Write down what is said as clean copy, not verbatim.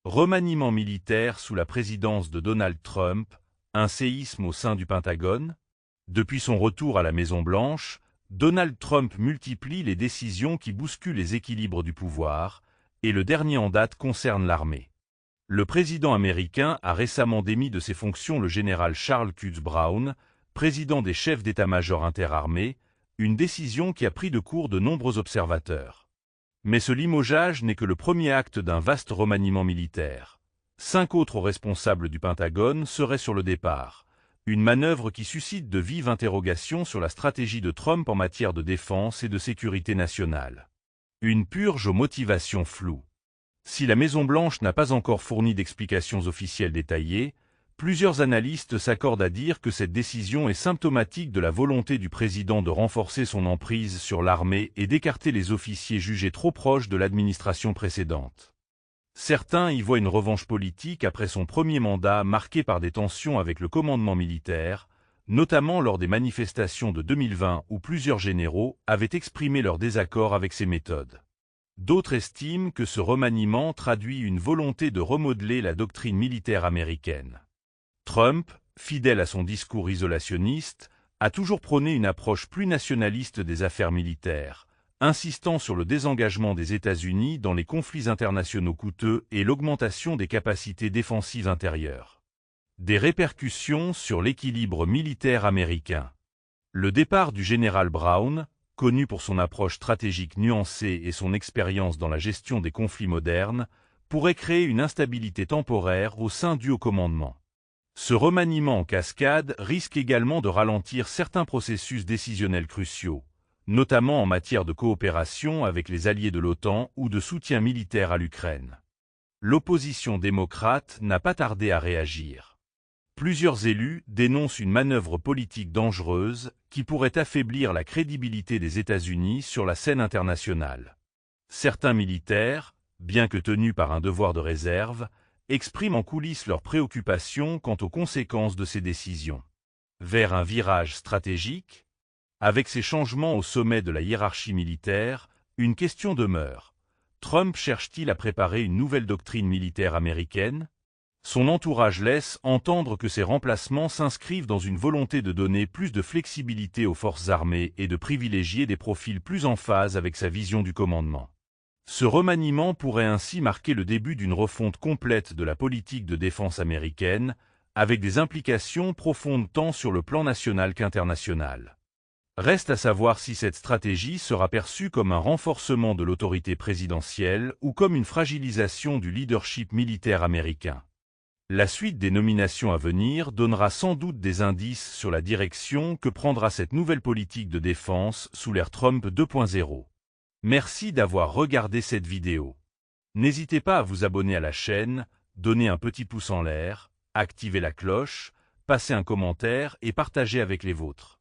Remaniement militaire sous la présidence de Donald Trump, un séisme au sein du Pentagone. Depuis son retour à la Maison-Blanche, Donald Trump multiplie les décisions qui bousculent les équilibres du pouvoir, et le dernier en date concerne l'armée. Le président américain a récemment démis de ses fonctions le général Charles Cutts Brown, président des chefs d'état-major interarmées, une décision qui a pris de court de nombreux observateurs. Mais ce limogeage n'est que le premier acte d'un vaste remaniement militaire. 5 autres responsables du Pentagone seraient sur le départ, une manœuvre qui suscite de vives interrogations sur la stratégie de Trump en matière de défense et de sécurité nationale. Une purge aux motivations floues. Si la Maison-Blanche n'a pas encore fourni d'explications officielles détaillées, plusieurs analystes s'accordent à dire que cette décision est symptomatique de la volonté du président de renforcer son emprise sur l'armée et d'écarter les officiers jugés trop proches de l'administration précédente. Certains y voient une revanche politique après son premier mandat marqué par des tensions avec le commandement militaire, notamment lors des manifestations de 2020 où plusieurs généraux avaient exprimé leur désaccord avec ses méthodes. D'autres estiment que ce remaniement traduit une volonté de remodeler la doctrine militaire américaine. Trump, fidèle à son discours isolationniste, a toujours prôné une approche plus nationaliste des affaires militaires, insistant sur le désengagement des États-Unis dans les conflits internationaux coûteux et l'augmentation des capacités défensives intérieures. Des répercussions sur l'équilibre militaire américain. Le départ du général Brown, connu pour son approche stratégique nuancée et son expérience dans la gestion des conflits modernes, pourrait créer une instabilité temporaire au sein du haut commandement. Ce remaniement en cascade risque également de ralentir certains processus décisionnels cruciaux, notamment en matière de coopération avec les alliés de l'OTAN ou de soutien militaire à l'Ukraine. L'opposition démocrate n'a pas tardé à réagir. Plusieurs élus dénoncent une manœuvre politique dangereuse qui pourrait affaiblir la crédibilité des États-Unis sur la scène internationale. Certains militaires, bien que tenus par un devoir de réserve, expriment en coulisses leurs préoccupations quant aux conséquences de ces décisions. Vers un virage stratégique? Avec ces changements au sommet de la hiérarchie militaire, une question demeure. Trump cherche-t-il à préparer une nouvelle doctrine militaire américaine? Son entourage laisse entendre que ces remplacements s'inscrivent dans une volonté de donner plus de flexibilité aux forces armées et de privilégier des profils plus en phase avec sa vision du commandement. Ce remaniement pourrait ainsi marquer le début d'une refonte complète de la politique de défense américaine, avec des implications profondes tant sur le plan national qu'international. Reste à savoir si cette stratégie sera perçue comme un renforcement de l'autorité présidentielle ou comme une fragilisation du leadership militaire américain. La suite des nominations à venir donnera sans doute des indices sur la direction que prendra cette nouvelle politique de défense sous l'ère Trump 2.0. Merci d'avoir regardé cette vidéo. N'hésitez pas à vous abonner à la chaîne, donner un petit pouce en l'air, activer la cloche, passer un commentaire et partager avec les vôtres.